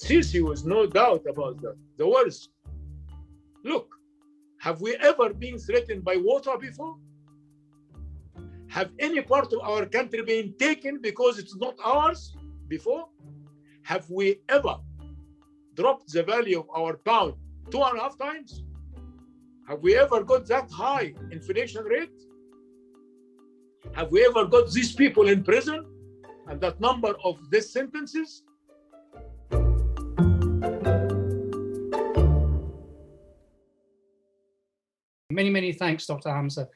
Sisi was no doubt about that. The worst. Look, have we ever been threatened by water before? Have any part of our country been taken because it's not ours before? Have we ever dropped the value of our pound 2.5 times? Have we ever got that high inflation rate? Have we ever got these people in prison and that number of death sentences? Many thanks, Dr. Hamza,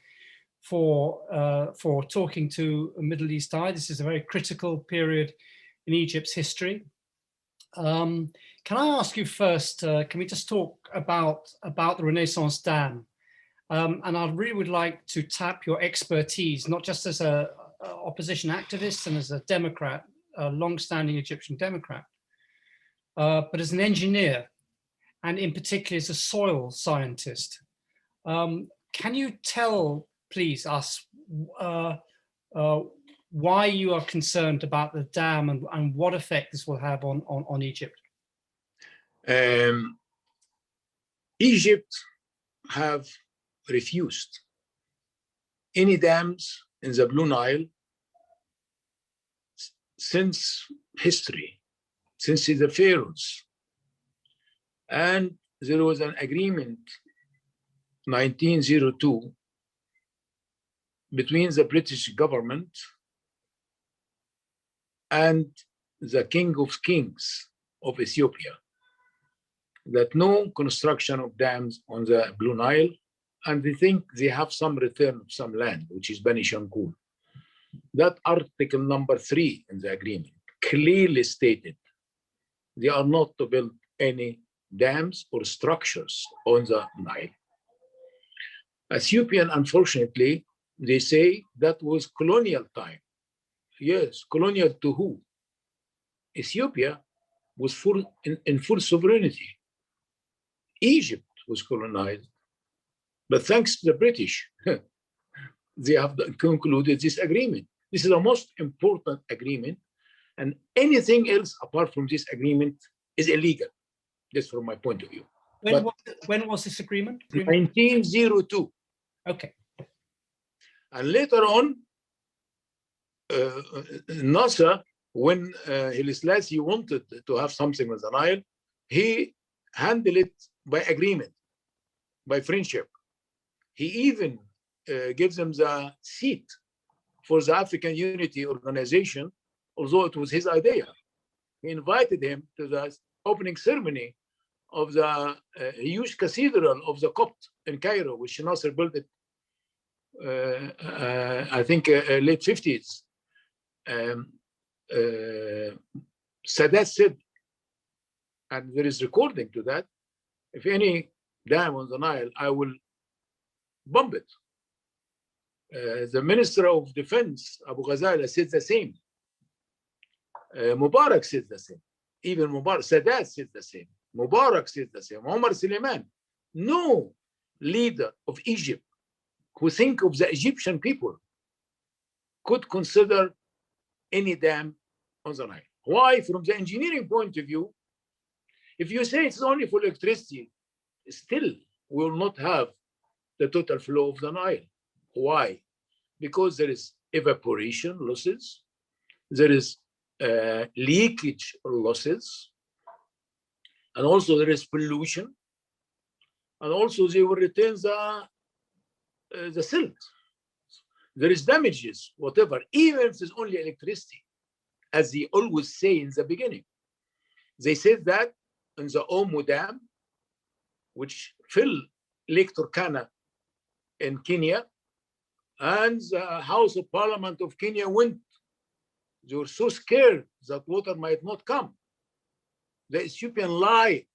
for talking to Middle East Eye. This is a very critical period in Egypt's history. Can I ask you first, can we just talk about the Renaissance Dam? And I really would like to tap your expertise, not just as an opposition activist and as a Democrat, a long-standing Egyptian Democrat, but as an engineer, and in particular as a soil scientist. Can you tell, please, us why you are concerned about the dam and what effect this will have on Egypt? Egypt have refused any dams in the Blue Nile since history, since the pharaohs. And there was an agreement 1902 between the British government and the King of Kings of Ethiopia that no construction of dams on the Blue Nile, and they think they have some return of some land, which is Bani Shankul. That article number 3 in the agreement clearly stated they are not to build any dams or structures on the Nile. Ethiopian, unfortunately, they say that was colonial time. Yes, colonial to who? Ethiopia was in full sovereignty. Egypt was colonized, but thanks to the British, they have concluded this agreement. This is the most important agreement, and anything else apart from this agreement is illegal. That's from my point of view. When was this agreement? 1902. Okay. And later on, Nasser, when Haile Selassie wanted to have something with the Nile, he handled it by agreement, by friendship. He even gives them the seat for the African Unity Organization, although it was his idea. He invited him to the opening ceremony of the huge cathedral of the Copt in Cairo, which Nasser built it, I think, late 50s. Sadat said, and there is recording to that, if any dam on the Nile, I will bomb it. The Minister of Defense, Abu Ghazala, said the same. Mubarak said the same. Even Mubarak, Sadat said the same. Mubarak said the same. Omar Suleiman. No leader of Egypt who think of the Egyptian people could consider any dam on the Nile. Why? From the engineering point of view, if you say it's only for electricity, still we will not have the total flow of the Nile. Why? Because there is evaporation losses, there is leakage losses, and also there is pollution, and also they will retain the silt. There is damages, whatever, even if there's only electricity, as they always say in the beginning. They said that in the Omo Dam, which fill Lake Turkana in Kenya, and the House of Parliament of Kenya went. They were so scared that water might not come. The Ethiopian lied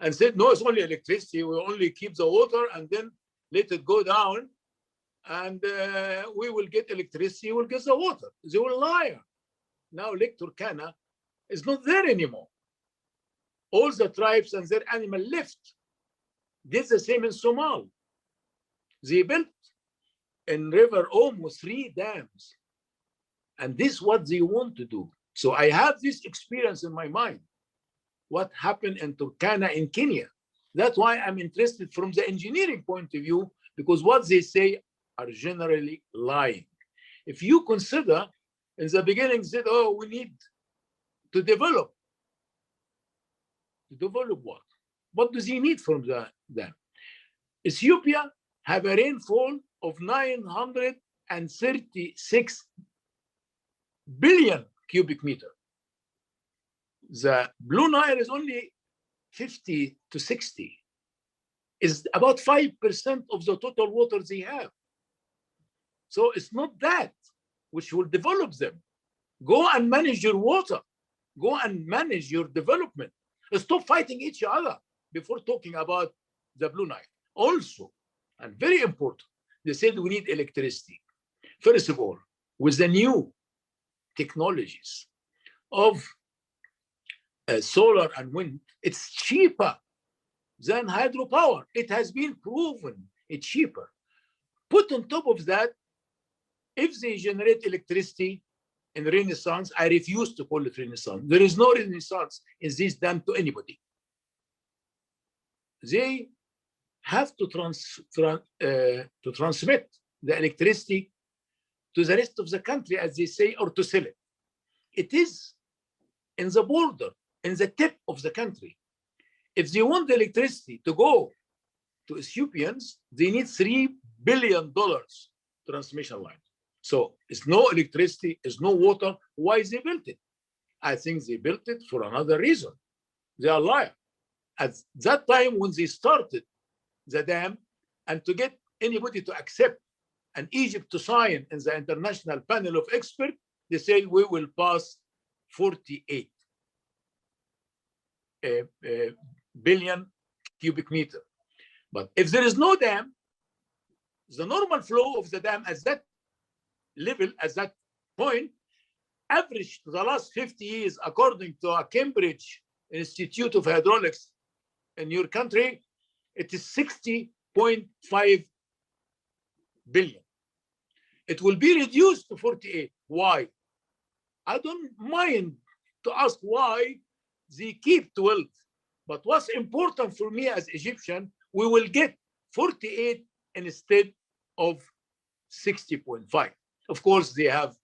and said, no, it's only electricity. We'll only keep the water and then let it go down, and we will get electricity, we'll get the water. They were liar. Now Lake Turkana is not there anymore. All the tribes and their animal left. Did the same in Somal. They built in River Omo 3 dams. And this is what they want to do. So I have this experience in my mind. what happened in Turkana in Kenya. That's why I'm interested from the engineering point of view, because what they say are generally lying. If you consider, in the beginning, said, oh, we need to develop. To develop what? What does he need from the dam? Ethiopia have a rainfall of 936 billion cubic meter. The Blue Nile is only 50 to 60. Is about 5% of the total water they have. So it's not that which will develop them. Go and manage your water. Go and manage your development. Stop fighting each other before talking about the Blue Nile. Also, and very important, they said we need electricity. First of all, with the new technologies of solar and wind, it's cheaper than hydropower. It has been proven it's cheaper. Put on top of that, if they generate electricity in Renaissance, I refuse to call it Renaissance. There is no Renaissance in this dam to anybody. They have to transmit the electricity to the rest of the country, as they say, or to sell it. It is in the border, in the tip of the country. If they want the electricity to go to Ethiopians, they need $3 billion transmission line. So it's no electricity, it's no water. Why they built it? I think they built it for another reason. They are liars. At that time, when they started the dam, and to get anybody to accept and Egypt to sign in the international panel of experts, they said we will pass 48 billion cubic meter. But if there is no dam, the normal flow of the dam at that level, at that point, average to the last 50 years, according to a Cambridge Institute of Hydraulics in your country, it is 60.5 billion. It will be reduced to 48. Why? I don't mind to ask why they keep 12. But what's important for me as Egyptian, we will get 48 instead of 60.5. Of course, they have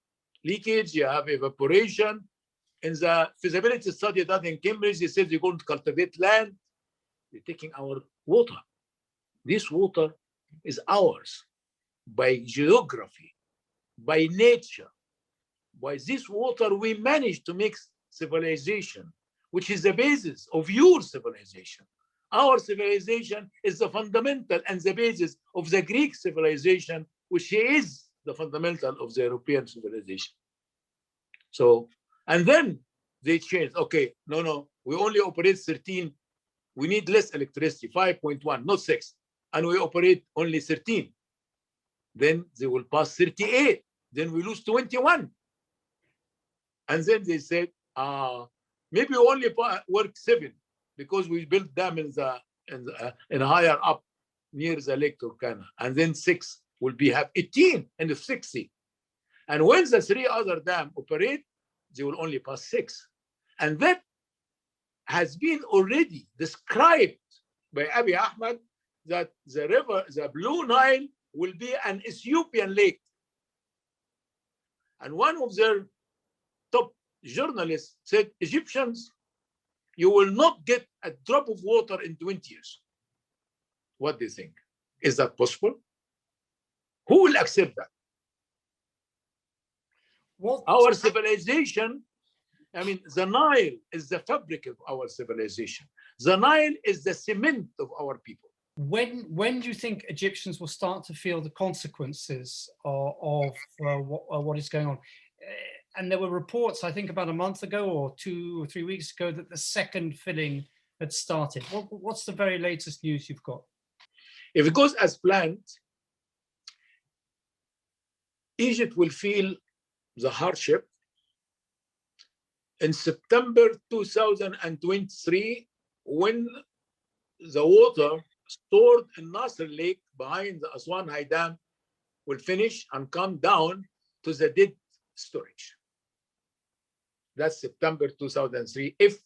leakage, you have evaporation. In the feasibility study done in Cambridge, they said they're going to cultivate land. They're taking our water. This water is ours by geography, by nature. By this water, we managed to make civilization, which is the basis of your civilization. Our civilization is the fundamental and the basis of the Greek civilization, which is the fundamental of the European civilization. So, and then they changed. Okay, no, we only operate 13. We need less electricity, 5.1, not 6. And we operate only 13. Then they will pass 38. Then we lose 21. And then they said, maybe we only work 7 because we built them in higher up near the Lake Turkana. And then 6 will have 18 and 60. And when the 3 other dams operate, they will only pass 6. And that has been already described by Abiy Ahmed, that the river, the Blue Nile, will be an Ethiopian lake. And one of their top journalists said, Egyptians, you will not get a drop of water in 20 years. What do you think? Is that possible? Who will accept that? What? Our civilization, I mean, the Nile is the fabric of our civilization. The Nile is the cement of our people. When do you think Egyptians will start to feel the consequences of what is going on? And there were reports, I think about a month ago or 2 or 3 weeks ago, that the second filling had started. What's the very latest news you've got? If it goes as planned, Egypt will feel the hardship in September 2023, when the water stored in Nasser Lake behind the Aswan High Dam will finish and come down to the dead storage. That's September 2003, if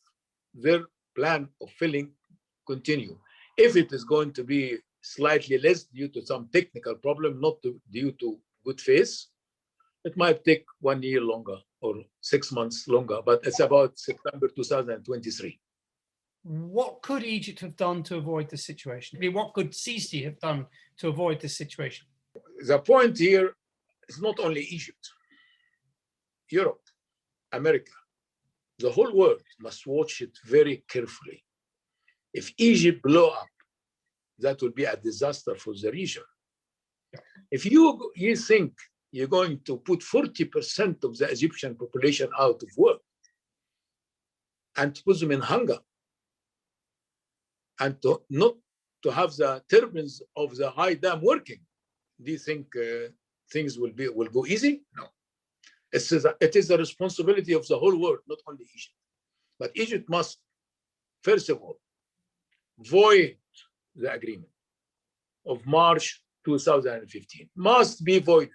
there plan of filling continue. If it is going to be slightly less due to some technical problem, not due to good faith, it might take 1 year longer or 6 months longer, but it's about September 2023. What could Egypt have done to avoid this situation? I mean, what could Sisi have done to avoid this situation? The point here is not only Egypt, Europe, America, the whole world must watch it very carefully. If Egypt blow up, that will be a disaster for the region. If you think you're going to put 40% of the Egyptian population out of work and to put them in hunger and not to have the turbines of the high dam working, do you think things will go easy? No. It is the responsibility of the whole world, not only Egypt. But Egypt must, first of all, void the agreement of March 2015. Must be voided.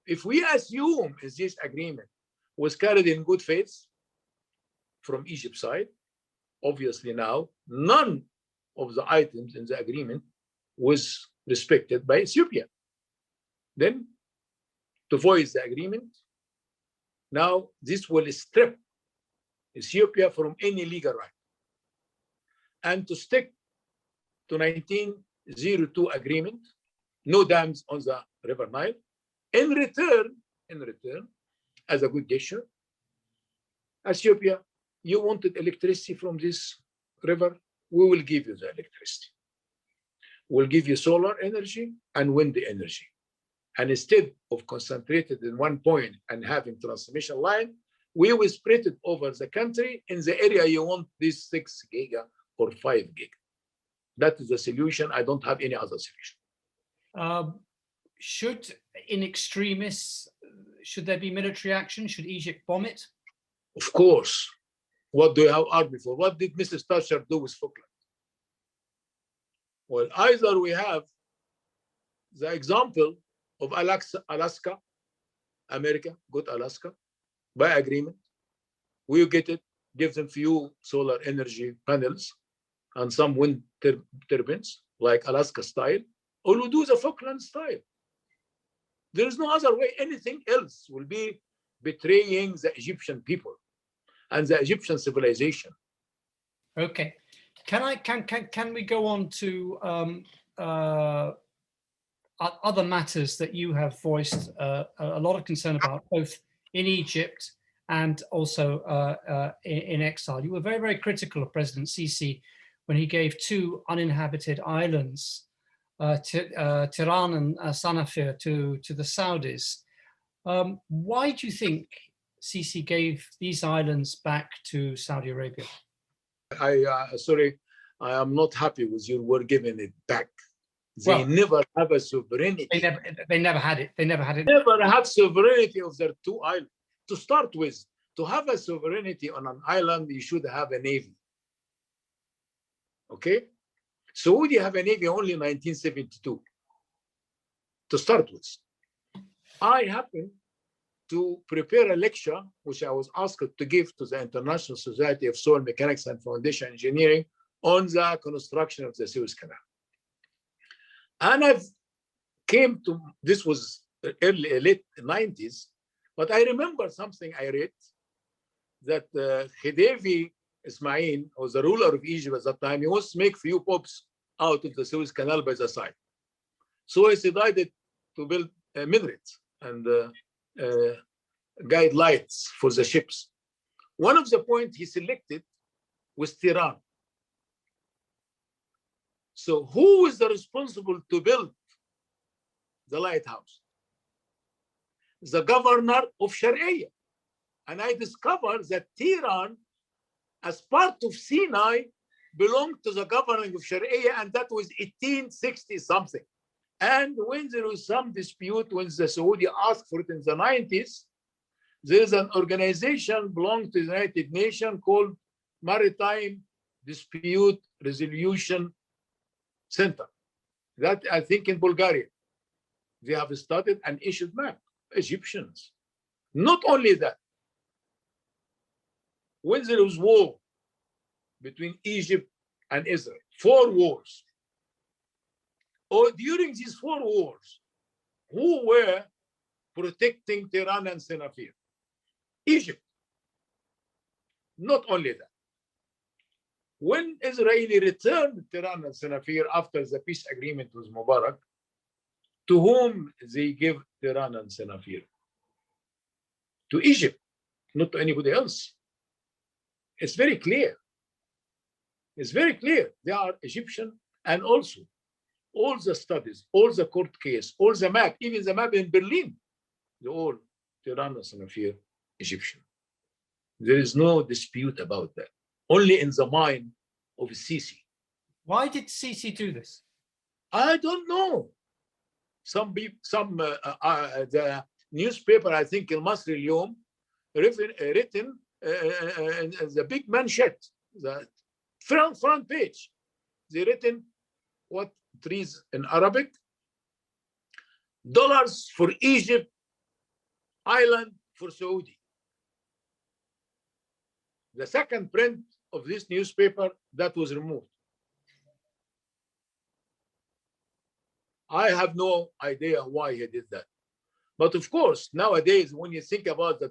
If we assume this agreement was carried in good faith from Egypt's side, obviously now none of the items in the agreement was respected by Ethiopia. Then to void the agreement, now this will strip Ethiopia from any legal right. And to stick to 1902 agreement, no dams on the River Nile. In return, as a good gesture, Ethiopia, you wanted electricity from this river, we will give you the electricity. We'll give you solar energy and wind energy. And instead of concentrated in one point and having transmission line, we will spread it over the country in the area you want this 6 giga or 5 giga. That is the solution. I don't have any other solution. Should, in extremis, should there be military action? Should Egypt bomb it? Of course. What do you have army for? What did Mrs. Thatcher do with Falkland? Well, either we have the example of Alaska, America got Alaska by agreement. We get it, give them few solar energy panels and some wind turbines, like Alaska style, or we do the Falkland style. There is no other way. Anything else will be betraying the Egyptian people and the Egyptian civilization. Okay, can we go on to other matters that you have voiced a lot of concern about, both in Egypt and also in exile? You were very, very critical of President Sisi when he gave 2 uninhabited islands, Tiran and Sanafir, to the Saudis. Why do you think Sisi gave these islands back to Saudi Arabia? Sorry, I am not happy with your word giving it back. They never have a sovereignty. They never had it. They never had it. Never had sovereignty of their 2 islands. To start with, to have a sovereignty on an island, you should have a navy. Okay? Saudi have a navy only in 1972. To start with, I happened to prepare a lecture, which I was asked to give to the International Society of Soil Mechanics and Foundation Engineering on the construction of the Suez Canal. And I came to, this was late 90s, but I remember something I read that Khedive Ismail was the ruler of Egypt at that time. He wants to make few pops out of the Suez Canal by the side. So he decided to build minarets and guide lights for the ships. One of the points he selected was Tiran. So who is the responsible to build the lighthouse? The governor of Sharia. And I discovered that Tiran, as part of Sinai, belonged to the governing of Sharia, and that was 1860 something. And when there was some dispute, when the Saudi asked for it in the 90s, there is an organization belonging to the United Nations called Maritime Dispute Resolution Center. That, I think, in Bulgaria. They have studied and issued map, Egyptians. Not only that, when there was war between Egypt and Israel. 4 wars. Or during these 4 wars, who were protecting Tehran and Sanafir? Egypt. Not only that. When Israel returned Tehran and Sanafir after the peace agreement with Mubarak, to whom they give Tehran and Sanafir? To Egypt, not to anybody else. It's very clear. It's very clear. They are Egyptian, and also all the studies, all the court case, all the map, even the map in Berlin, they're all Tehran and Sanafir Egyptian. There is no dispute about that. Only in the mind of Sisi. Why did Sisi do this? I don't know. Some people, the newspaper, I think, El Masri Al-Yom, written the big manchette, the front page. They written what it is in Arabic: dollars for Egypt, island for Saudi. The second print of this newspaper, that was removed. I have no idea why he did that. But of course, nowadays, when you think about the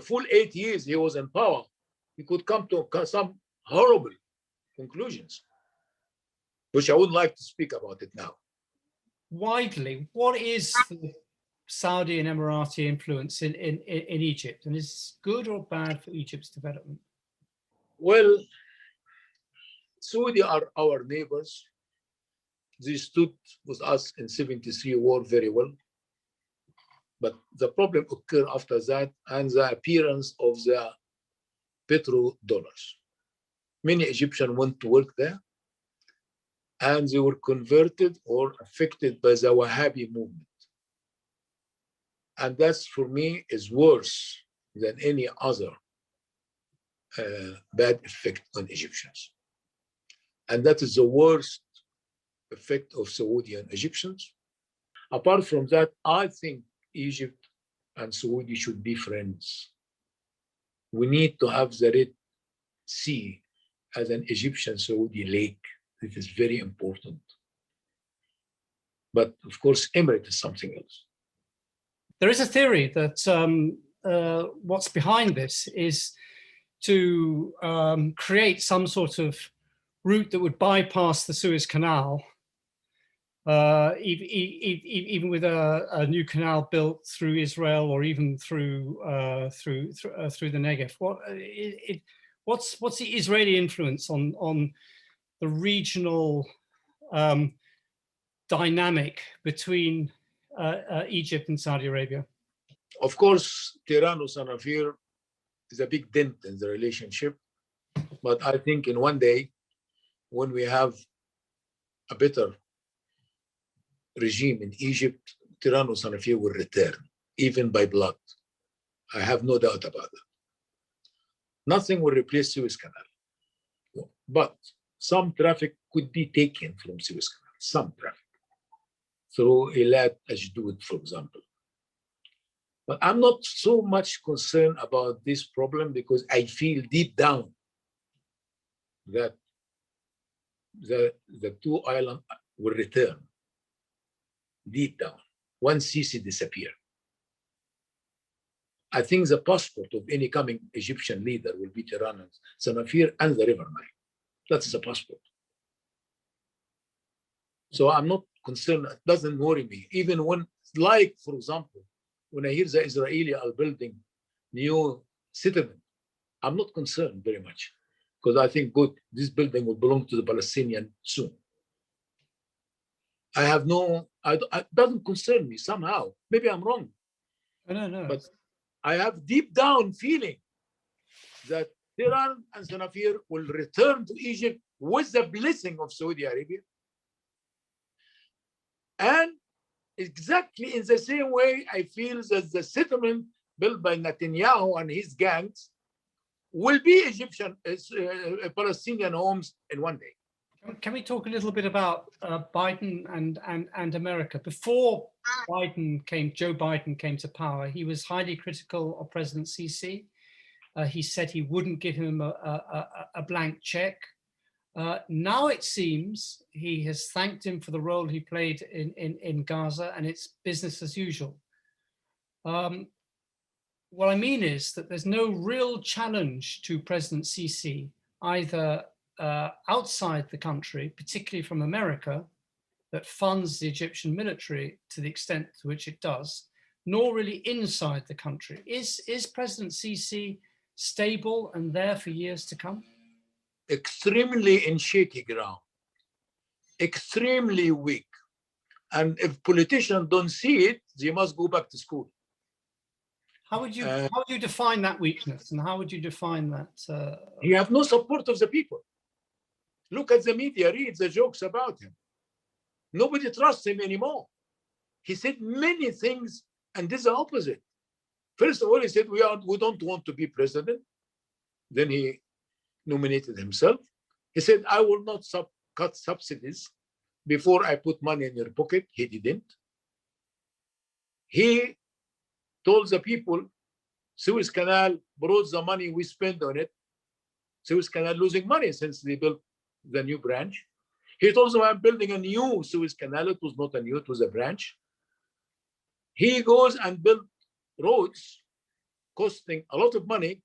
full 8 years he was in power, he could come to some horrible conclusions, which I wouldn't like to speak about it now. Widely, what is the Saudi and Emirati influence in Egypt, and is it good or bad for Egypt's development? Well, Saudi are our neighbors. They stood with us in '73 war very well. But the problem occurred after that, and the appearance of the petrodollars. Many Egyptians went to work there, and they were converted or affected by the Wahhabi movement. And that's, for me, is worse than any other bad effect on Egyptians. And that is the worst effect of Saudi and Egyptians. Apart from that, I think Egypt and Saudi should be friends. We need to have the Red Sea as an Egyptian-Saudi lake. It is very important. But of course, Emirate is something else. There is a theory that what's behind this is to create some sort of route that would bypass the Suez Canal, even with a new canal built through Israel or even through the Negev. What's the Israeli influence on the regional dynamic between Egypt and Saudi Arabia? Of course, Tehran and Sanafir is a big dent in the relationship. But I think in one day, when we have a better regime in Egypt, Tehran and Sanafir will return, even by blood. I have no doubt about that. Nothing will replace Suez Canal. But some traffic could be taken from Suez Canal, some traffic, through Eilat Ashdod, for example. But I'm not so much concerned about this problem because I feel deep down that the two islands will return deep down once Sisi disappears. I think the passport of any coming Egyptian leader will be Tehran and Sanafir and the River Nile. That's the passport. So I'm not concerned. It doesn't worry me. Even when, like, for example, when I hear the Israeli are building new settlement, I'm not concerned very much because I think, good, this building will belong to the Palestinian soon. I have no, it doesn't concern me somehow. Maybe I'm wrong. No. But I have deep down feeling that Tehran and Sanafir will return to Egypt with the blessing of Saudi Arabia. And exactly in the same way, I feel that the settlement built by Netanyahu and his gangs will be Egyptian, Palestinian homes in one day. Can we talk a little bit about Biden and America? Before Joe Biden came to power, he was highly critical of President Sisi. He said he wouldn't give him a blank check. Now it seems he has thanked him for the role he played in Gaza, and it's business as usual. What I mean is that there's no real challenge to President Sisi, either outside the country, particularly from America, that funds the Egyptian military to the extent to which it does, nor really inside the country. Is President Sisi stable and there for years to come? Extremely in shaky ground, extremely weak. And if politicians don't see it, they must go back to school. How would you define that weakness, and how would you define that? He have no support of the people. Look at the media, read the jokes about him. Nobody trusts him anymore. He said many things, and this is the opposite. First of all, he said, we don't want to be president. Then he nominated himself. He said, I will not cut subsidies before I put money in your pocket. He didn't. He told the people, Suez Canal brought the money we spent on it. Suez Canal losing money since they built the new branch. He told them, I'm building a new Suez Canal. It was not a new, it was a branch. He goes and built roads costing a lot of money,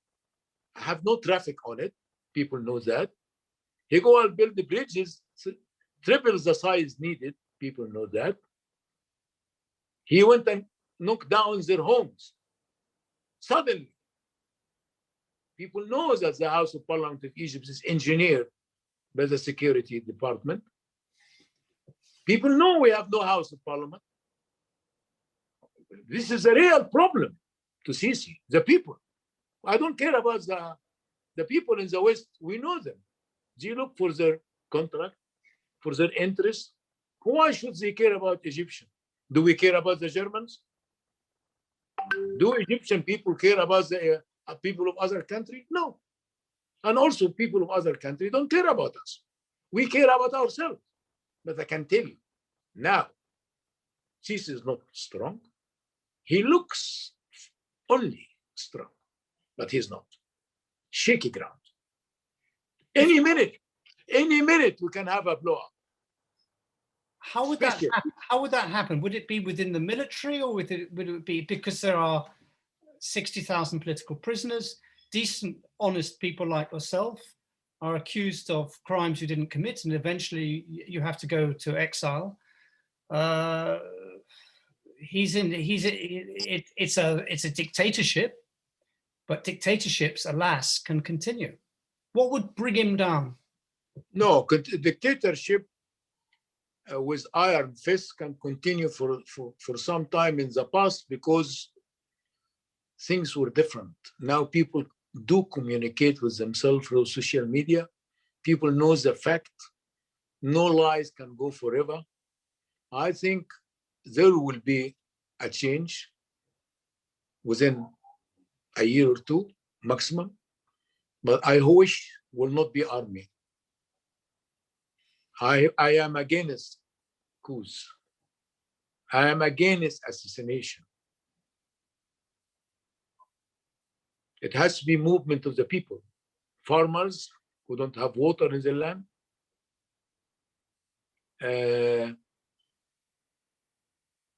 have no traffic on it. People know that. He go and build the bridges, triple the size needed. People know that. He went and knocked down their homes. Suddenly, people know that the House of Parliament of Egypt is engineered by the security department. People know we have no House of Parliament. This is a real problem to Sisi, the people. I don't care about the people in the West. We know them. They look for their contract, for their interest. Why should they care about Egyptians? Do we care about the Germans? Do Egyptian people care about the people of other countries? No. And also people of other countries don't care about us. We care about ourselves. But I can tell you, now, Sisi is not strong. He looks only strong, but he's not. Shaky ground. Any minute we can have a blowout. How would that happen? Would it be within the military, or would it be because there are 60,000 political prisoners, decent, honest people like yourself are accused of crimes you didn't commit, and eventually you have to go to exile? It's a dictatorship, but dictatorships, alas, can continue. What would bring him down? No, dictatorship with iron fist can continue for some time in the past, because things were different. Now people do communicate with themselves through social media. People know the fact. No lies can go forever. I think there will be a change within a year or two maximum, but I wish will not be army. I am against coups. I am against assassination. It has to be movement of the people. Farmers who don't have water in their land,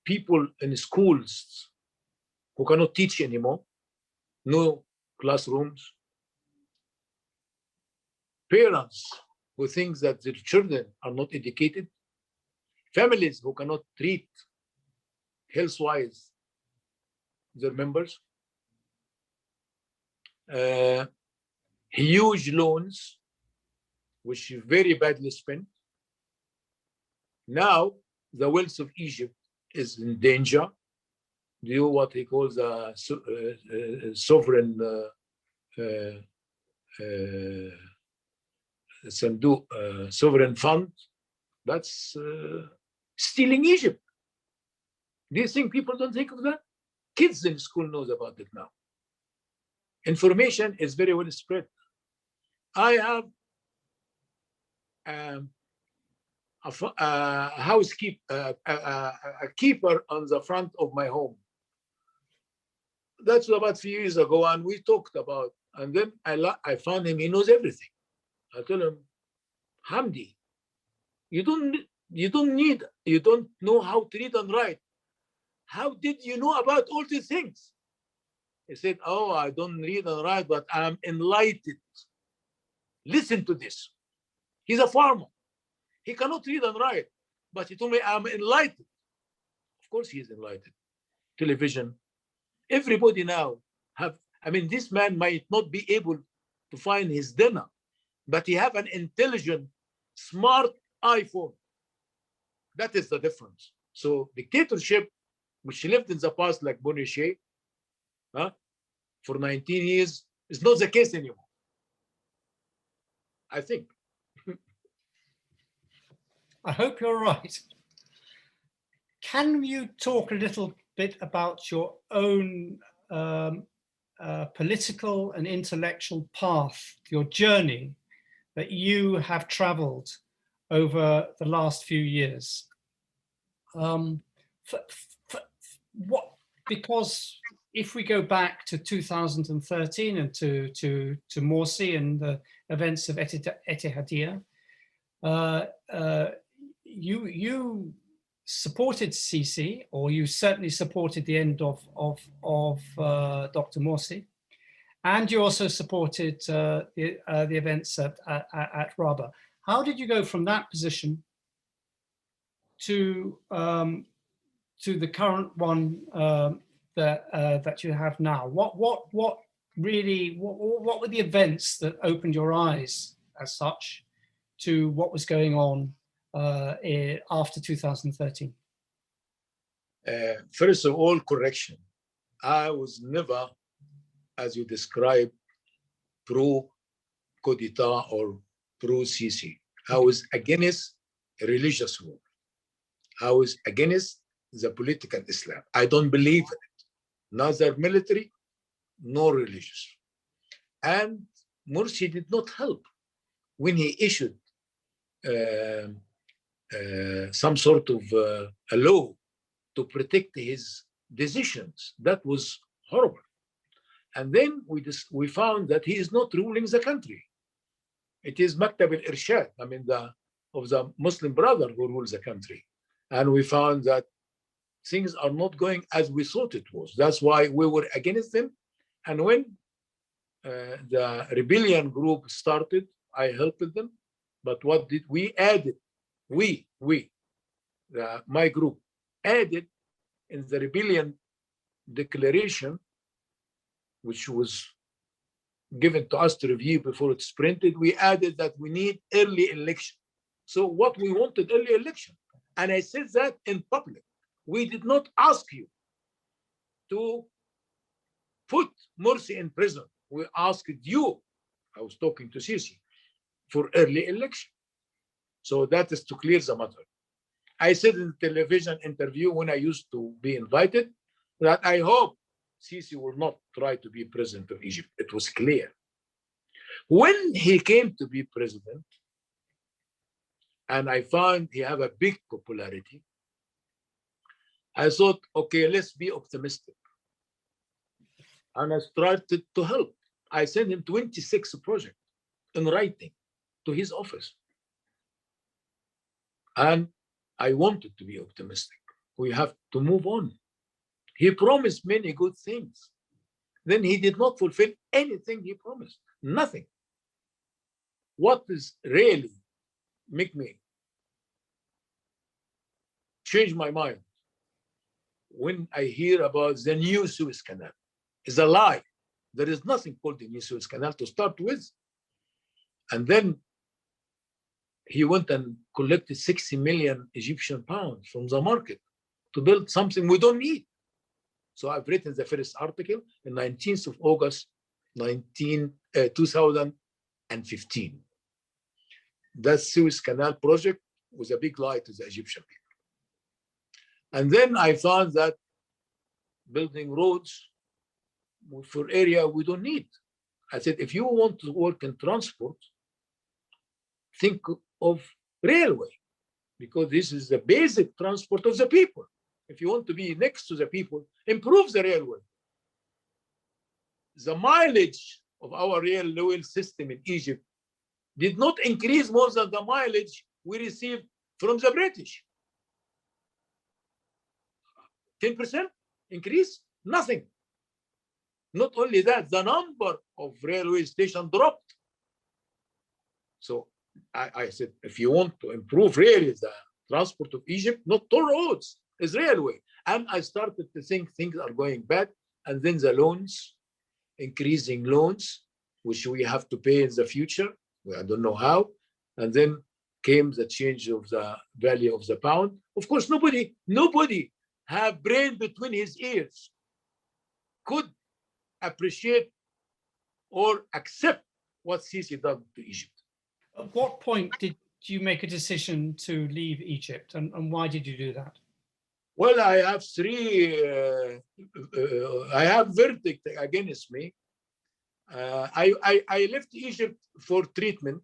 people in schools who cannot teach anymore, no classrooms, parents who think that their children are not educated, families who cannot treat health-wise their members, huge loans, which is very badly spent. Now, the wealth of Egypt is in danger. Do what he calls the sovereign sovereign fund. That's stealing Egypt. Do you think people don't think of that? Kids in school knows about it now. Information is very well spread. I have a keeper on the front of my home. That's about 3 years ago, and we talked about And then I found him, he knows everything. I told him, Hamdi, you don't know how to read and write. How did you know about all these things? He said, oh, I don't read and write, but I'm enlightened. Listen to this. He's a farmer. He cannot read and write, but he told me I'm enlightened. Of course he is enlightened. Television. Everybody now this man might not be able to find his dinner, but he have an intelligent, smart iPhone. That is the difference. So dictatorship, which lived in the past like Bonachet, for 19 years, is not the case anymore, I think. I hope you're right. Can you talk a little bit about your own political and intellectual path, your journey that you have traveled over the last few years? Because if we go back to 2013 and to Morsi and the events of Ethiopia, you supported Sisi, or you certainly supported the end of Dr. Morsi, and you also supported the events at Rabaa. How did you go from that position to the current one that you have now? What were the events that opened your eyes, as such, to what was going on after 2013? First of all, correction. I was never, as you described, pro-coup d'etat or pro-Sisi. I was against religious rule. I was against the political Islam. I don't believe in it, neither military nor religious. And Morsi did not help when he issued some sort of a law to protect his decisions. That was horrible. And then we found that he is not ruling the country. It is Maktab al-Irshad, of the Muslim Brotherhood who rules the country. And we found that things are not going as we thought it was. That's why we were against them. And when the rebellion group started, I helped them. But what did we add? My group added in the rebellion declaration, which was given to us to review before it's printed, we added that we need early election. So what we wanted, early election. And I said that in public. We did not ask you to put Morsi in prison. We asked you, I was talking to Sisi, for early election. So that is to clear the matter. I said in the television interview when I used to be invited that I hope Sisi will not try to be president of Egypt. It was clear. When he came to be president, and I found he have a big popularity, I thought, okay, let's be optimistic. And I started to help. I sent him 26 projects in writing to his office. And I wanted to be optimistic. We have to move on. He promised many good things. Then he did not fulfill anything he promised, nothing. What is really make me change my mind when I hear about the new Suez Canal? It's a lie. There is nothing called the new Suez Canal to start with. And then he went and collected 60 million Egyptian pounds from the market to build something we don't need. So I've written the first article on 19th of August, 2015. That Suez Canal project was a big lie to the Egyptian people. And then I found that building roads for area we don't need. I said, if you want to work in transport, think of railway, because this is the basic transport of the people. If you want to be next to the people, improve the railway. The mileage of our railway system in Egypt did not increase more than the mileage we received from the British. 10% increase? Nothing. Not only that, the number of railway stations dropped. So I said, if you want to improve really the transport of Egypt, not toll roads, is railway. And I started to think things are going bad. And then the loans, increasing loans, which we have to pay in the future. I don't know how. And then came the change of the value of the pound. Of course, nobody have brain between his ears could appreciate or accept what Sisi done to Egypt. At what point did you make a decision to leave Egypt, and why did you do that? Well, I have I have verdict against me. I left Egypt for treatment.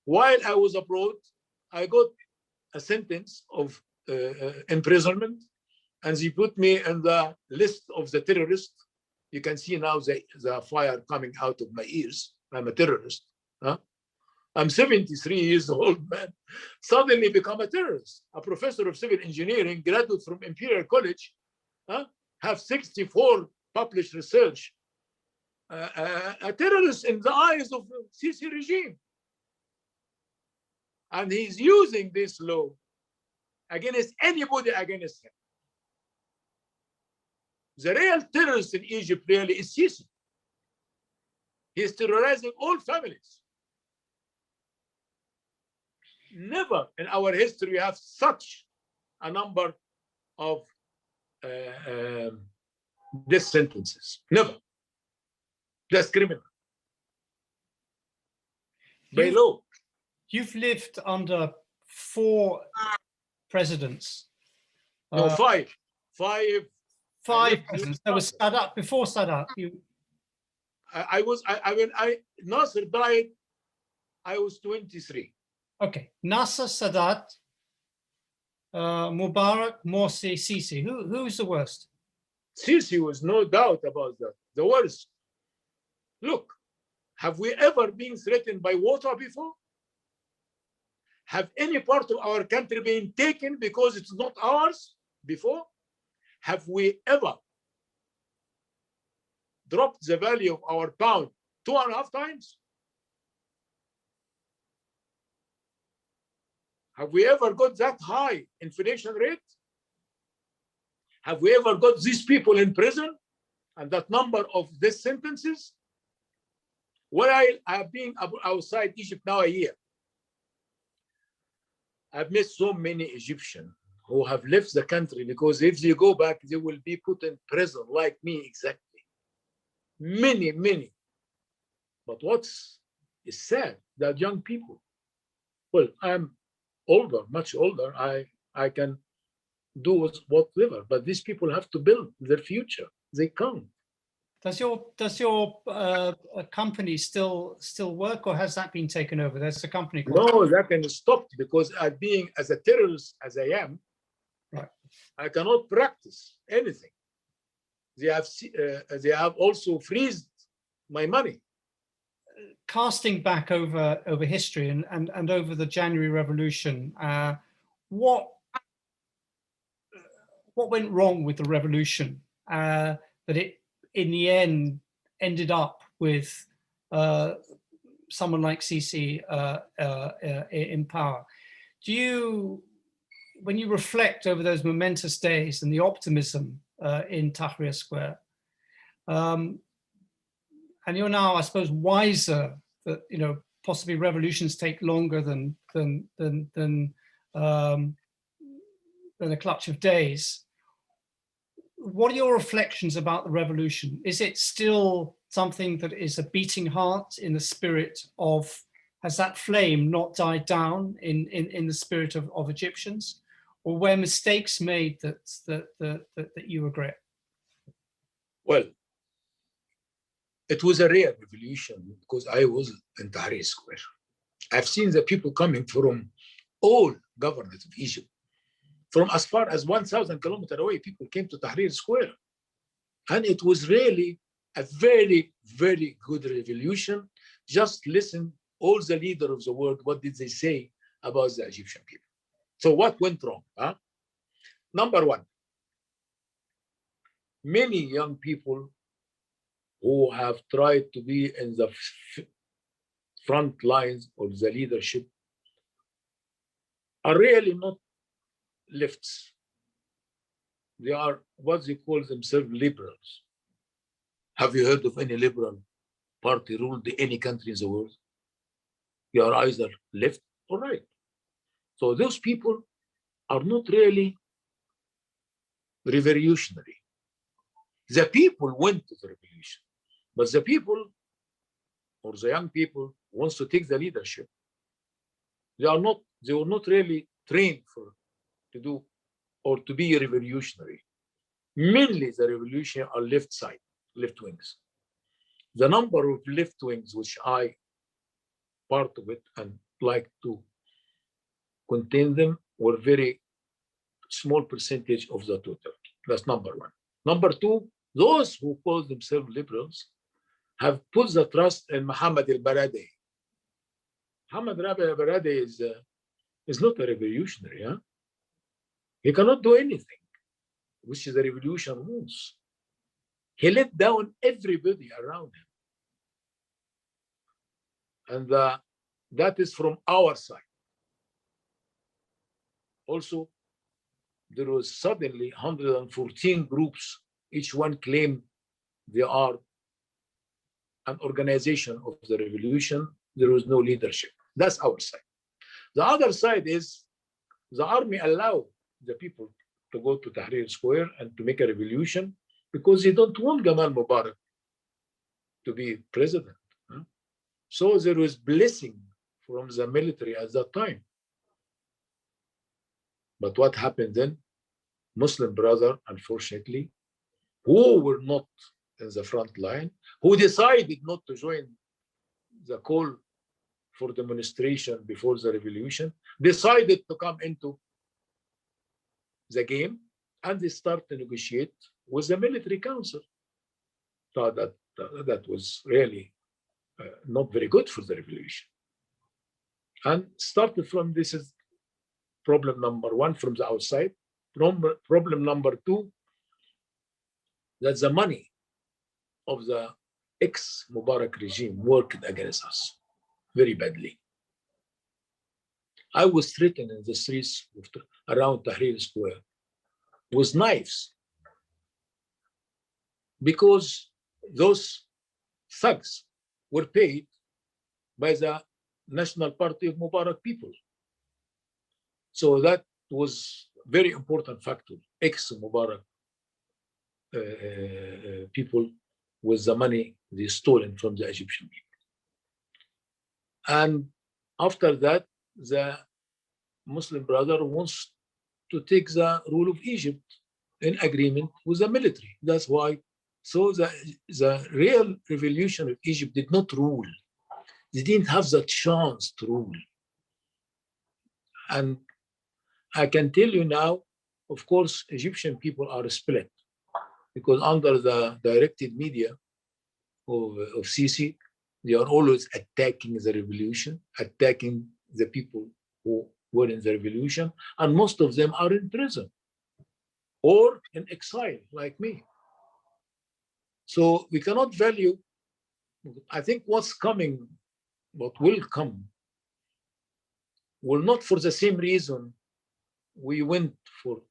While I was abroad, I got a sentence of imprisonment, and they put me in the list of the terrorists. You can see now the fire coming out of my ears. I'm a terrorist. Huh? I'm 73 years old, man. Suddenly become a terrorist. A professor of civil engineering, graduate from Imperial College, have 64 published research. A terrorist in the eyes of the Sisi regime. And he's using this law against anybody against him. The real terrorist in Egypt really is Sisi. He's terrorizing all families. Never in our history we have such a number of death sentences. Never. That's criminal. By law. You've lived under 4 presidents. No, 5. 5 presidents. There was Sadat, before Sadat. When Nasser died, I was 23. Okay, Nasser, Sadat, Mubarak, Morsi, Sisi. Who's the worst? Sisi was no doubt about that. The worst. Look, have we ever been threatened by water before? Have any part of our country been taken because it's not ours before? Have we ever dropped the value of our pound 2.5 times? Have we ever got that high inflation rate? Have we ever got these people in prison and that number of death sentences? Well, I have been outside Egypt now a year. I've met so many Egyptians who have left the country because if they go back, they will be put in prison like me exactly. Many, many. But what's sad that young people, well, I'm older, much older, I can do whatever, but these people have to build their future. They can't. Does your company still work, or has that been taken over? There's a company called... No, that can stop because being as a terrorist as I am, right, I cannot practice anything. They have also freezed my money. Casting back over history and over the January Revolution, what went wrong with the revolution that it in the end ended up with someone like Sisi in power? When you reflect over those momentous days and the optimism in Tahrir Square, and you're now, I suppose, wiser that possibly revolutions take longer than a clutch of days. What are your reflections about the revolution? Is it still something that is a beating heart in the spirit of? Has that flame not died down in the spirit of Egyptians, or were mistakes made that you regret? Well, it was a rare revolution because I was in Tahrir Square. I've seen the people coming from all governments of Egypt. From as far as 1,000 kilometers away, people came to Tahrir Square. And it was really a very, very good revolution. Just listen, all the leaders of the world, what did they say about the Egyptian people? So what went wrong? Huh? Number one, many young people who have tried to be in the front lines of the leadership are really not lefts. They are what they call themselves liberals. Have you heard of any liberal party ruled any country in the world? You are either left or right. So those people are not really revolutionary. The people went to the revolution, but the people or the young people wants to take the leadership. They were not really trained to do or to be revolutionary. Mainly the revolution are left side, left wings. The number of left wings, which I part of it and like to contain them, were very small percentage of the total. That's number one. Number two, those who call themselves liberals have put the trust in Muhammad al-Baradei. Muhammad al-Baradei is not a revolutionary. Huh? He cannot do anything, which is a revolution wants. He let down everybody around him. And that is from our side. Also, there was suddenly 114 groups, each one claimed they are an organization of the revolution. There was no leadership. That's our side. The other side is the army allowed the people to go to Tahrir Square and to make a revolution because they don't want Gamal Mubarak to be president. Huh? So there was blessing from the military at that time. But what happened then? Muslim brother, unfortunately, who were not in the front line, who decided not to join the call for demonstration before the revolution, decided to come into the game, and they start to negotiate with the military council. So that was really not very good for the revolution. And started from this is problem number one from the outside. Problem number two, that the money of the ex-Mubarak regime worked against us very badly. I was threatened in the streets around Tahrir Square with knives because those thugs were paid by the National Party of Mubarak people. So that was a very important factor. Ex-Mubarak people with the money they stolen from the Egyptian people. And after that, the Muslim brother wants to take the rule of Egypt in agreement with the military. That's why. So the real revolution of Egypt did not rule. They didn't have the chance to rule. And I can tell you now, of course, Egyptian people are split because under the directed media of Sisi, they are always attacking the revolution, attacking the people who were in the revolution, and most of them are in prison or in exile, like me. So we cannot value, I think what's coming, what will come, will not for the same reason we went for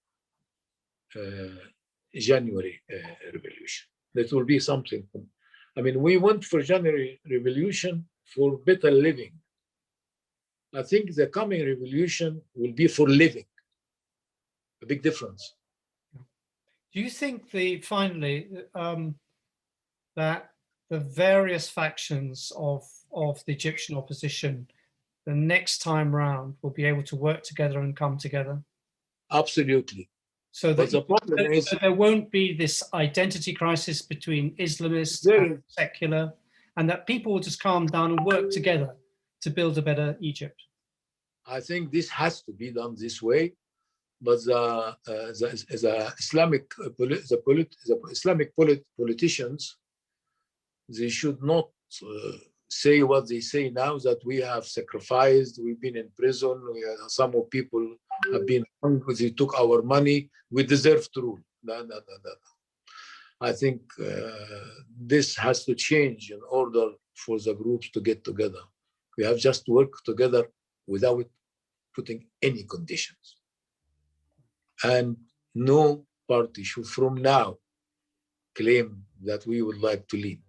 January revolution. That will be something. I mean, we went for January revolution for better living. I think the coming revolution will be for living. A big difference. Do you think finally that the various factions of the Egyptian opposition, the next time round, will be able to work together and come together? Absolutely. So that the problem is there won't be this identity crisis between Islamists and secular, and that people will just calm down and work together to build a better Egypt. I think this has to be done this way, but the Islamic politicians They should not say what they say now, that we have sacrificed, we've been in prison, some of people have been hung because they took our money, we deserve to rule. No, no, no, no. I think this has to change in order for the groups to get together. We have just to work together without putting any conditions. And no party should from now claim that we would like to lead.